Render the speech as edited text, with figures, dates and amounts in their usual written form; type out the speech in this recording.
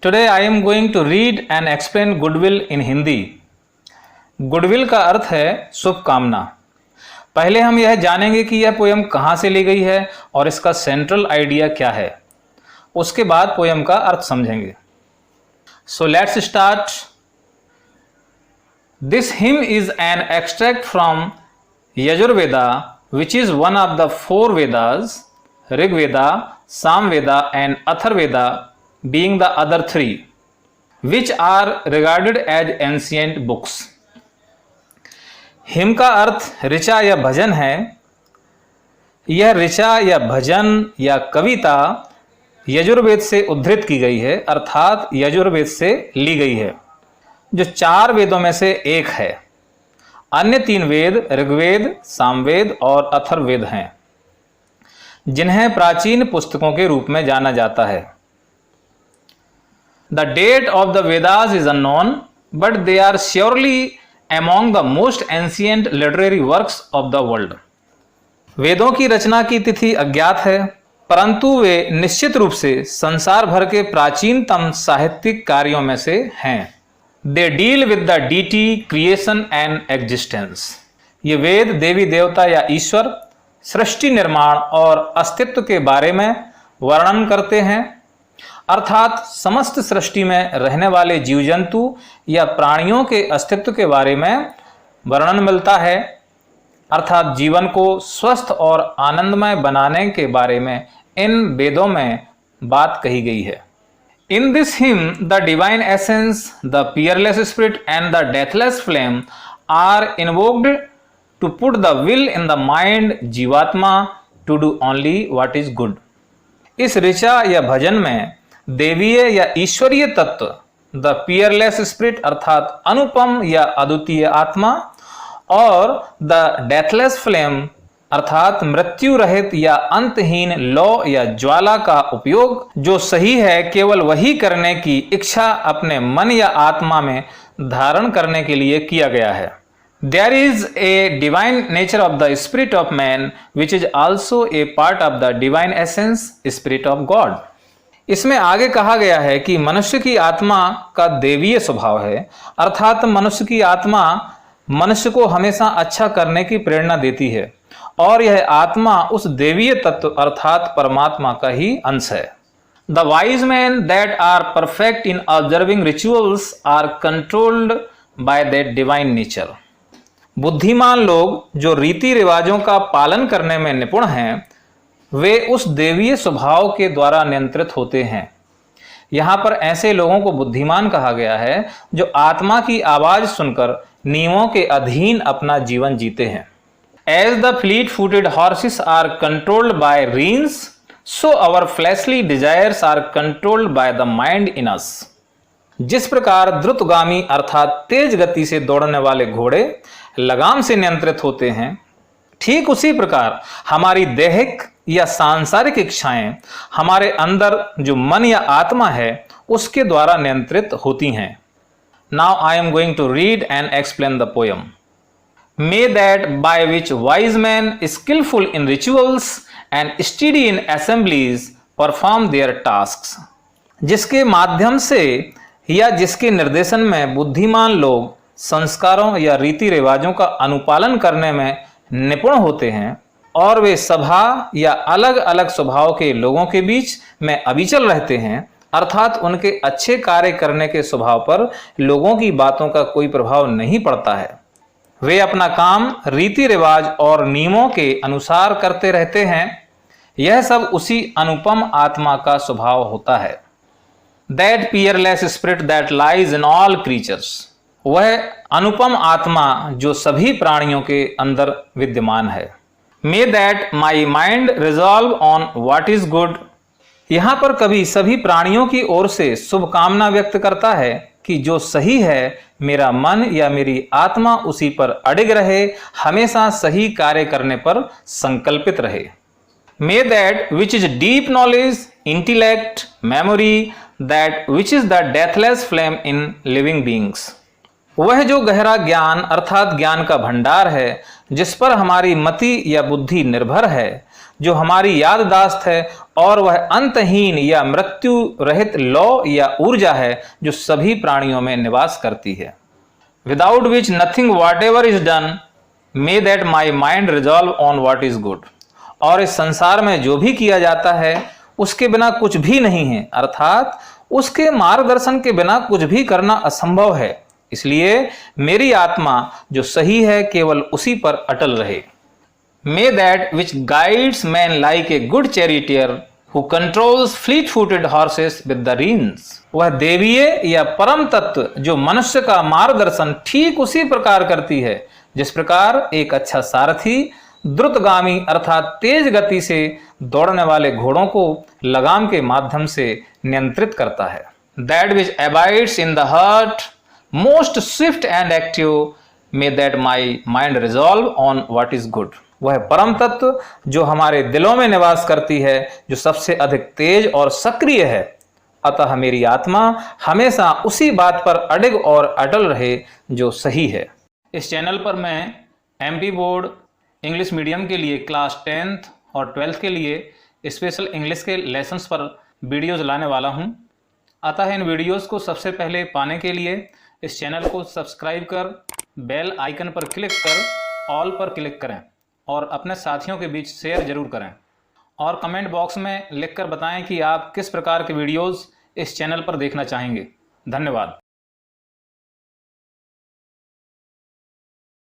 Today I am going to read and explain goodwill in Hindi. Goodwill का अर्थ है शुभकामना। पहले हम यह जानेंगे कि यह पोयम कहाँ से ली गई है और इसका सेंट्रल आइडिया क्या है। उसके बाद पोयम का अर्थ समझेंगे। So let's start. This hymn is an extract from Yajurveda, which is one of the four Vedas, Rig Veda, Sam Veda and Atharveda being the other three, which are regarded as ancient books. Him का अर्थ ऋचा या भजन है। यह ऋचा या भजन या कविता यजुर्वेद से उद्धृत की गई है, अर्थात यजुर्वेद से ली गई है, जो चार वेदों में से एक है। अन्य तीन वेद ऋग्वेद, सामवेद और अथर्ववेद हैं, जिन्हें प्राचीन पुस्तकों के रूप में जाना जाता है। The date of the Vedas is unknown, but they are surely among the most ancient literary works of the world. वेदों की रचना की तिथि अज्ञात है, परंतु वे निश्चित रूप से संसार भर के प्राचीनतम साहित्यिक कार्यों में से हैं। They deal with the deity, creation and existence. ये वेद देवी देवता या ईश्वर, सृष्टि निर्माण और अस्तित्व के बारे में वर्णन करते हैं, अर्थात समस्त सृष्टि में रहने वाले जीव जंतु या प्राणियों के अस्तित्व के बारे में वर्णन मिलता है, अर्थात जीवन को स्वस्थ और आनंदमय बनाने के बारे में इन वेदों में बात कही गई है। In this hymn, the divine essence, the peerless spirit and the deathless flame are invoked to put the will in the mind जीवात्मा to do only what is good. इस ऋचा या भजन में देवीय या ईश्वरीय तत्व, द पियरलेस स्पिरिट अर्थात अनुपम या अद्वितीय आत्मा, और द डेथलेस फ्लेम अर्थात मृत्यु रहित या अंतहीन लौ या ज्वाला का उपयोग, जो सही है केवल वही करने की इच्छा अपने मन या आत्मा में धारण करने के लिए किया गया है। There is a divine nature of the spirit of man, which is also a part of the divine essence, spirit of God. इसमें आगे कहा गया है कि मनुष्य की आत्मा का देवीय स्वभाव है, अर्थात मनुष्य की आत्मा मनुष्य को हमेशा अच्छा करने की प्रेरणा देती है, और यह आत्मा उस देवीय तत्व अर्थात परमात्मा का ही अंश है। The wise men that are perfect in observing rituals are controlled by that divine nature. बुद्धिमान लोग जो रीति रिवाजों का पालन करने में निपुण हैं, वे उस देवीय स्वभाव के द्वारा नियंत्रित होते हैं। यहाँ पर ऐसे लोगों को बुद्धिमान कहा गया है जो आत्मा की आवाज सुनकर नियमों के अधीन अपना जीवन जीते हैं। As the fleet-footed horses are controlled by reins, so our fleshly desires are controlled by the mind in us. जिस प्रकार द्रुतगामी अर्थात तेज गति से दौड़ने वाले घोड़े लगाम से नियंत्रित होते हैं, ठीक उसी प्रकार हमारी दैहिक या सांसारिक इच्छाएं हमारे अंदर जो मन या आत्मा है उसके द्वारा नियंत्रित होती हैं। Now I am going to read and explain the poem. May that by which wise men skillful in rituals and steady in assemblies perform their tasks. जिसके माध्यम से या जिसके निर्देशन में बुद्धिमान लोग संस्कारों या रीति रिवाजों का अनुपालन करने में निपुण होते हैं, और वे सभा या अलग अलग स्वभाव के लोगों के बीच में अविचल रहते हैं, अर्थात उनके अच्छे कार्य करने के स्वभाव पर लोगों की बातों का कोई प्रभाव नहीं पड़ता है। वे अपना काम रीति रिवाज और नियमों के अनुसार करते रहते हैं। यह सब उसी अनुपम आत्मा का स्वभाव होता है। That peerless spirit that lies in all creatures. वह अनुपम आत्मा जो सभी प्राणियों के अंदर विद्यमान है। May that my mind resolve on what is good. यहाँ पर कभी सभी प्राणियों की ओर से शुभकामना व्यक्त करता है कि जो सही है मेरा मन या मेरी आत्मा उसी पर अडिग रहे, हमेशा सही कार्य करने पर संकल्पित रहे। May that which is deep knowledge, intellect, memory, that which is the deathless flame in living beings. वह जो गहरा ज्ञान अर्थात ज्ञान का भंडार है, जिस पर हमारी मति या बुद्धि निर्भर है, जो हमारी याददाश्त है, और वह अंतहीन या मृत्यु रहित लौ या ऊर्जा है जो सभी प्राणियों में निवास करती है। Without which nothing what ever is done may that my mind resolve on what is good. और इस संसार में जो भी किया जाता है उसके बिना कुछ भी नहीं है, अर्थात उसके मार्गदर्शन के बिना कुछ भी करना असंभव है। इसलिए मेरी आत्मा जो सही है केवल उसी पर अटल रहे। May that which guides man like a good charioteer who controls fleet-footed horses with the reins। वह देवीय या परम तत्व जो मनुष्य का मार्गदर्शन ठीक उसी प्रकार करती है जिस प्रकार एक अच्छा सारथी द्रुतगामी अर्थात तेज गति से दौड़ने वाले घोड़ों को लगाम के माध्यम से नियंत्रित करता है। That which abides in the heart most swift and active, may that my mind resolve on what is good। वह परम तत्व जो हमारे दिलों में निवास करती है, जो सबसे अधिक तेज और सक्रिय है। अतः मेरी आत्मा हमेशा उसी बात पर अडिग और अटल रहे जो सही है। इस चैनल पर मैं एमपी बोर्ड इंग्लिश मीडियम के लिए क्लास 10th और 12th के लिए स्पेशल इंग्लिश के लेसन्स पर वीडियोज़ लाने वाला हूं। अतः इन वीडियोज़ को सबसे पहले पाने के लिए इस चैनल को सब्सक्राइब कर बेल आइकन पर क्लिक कर ऑल पर क्लिक करें और अपने साथियों के बीच शेयर जरूर करें। और कमेंट बॉक्स में लिखकर बताएं कि आप किस प्रकार के वीडियोज़ इस चैनल पर देखना चाहेंगे। धन्यवाद।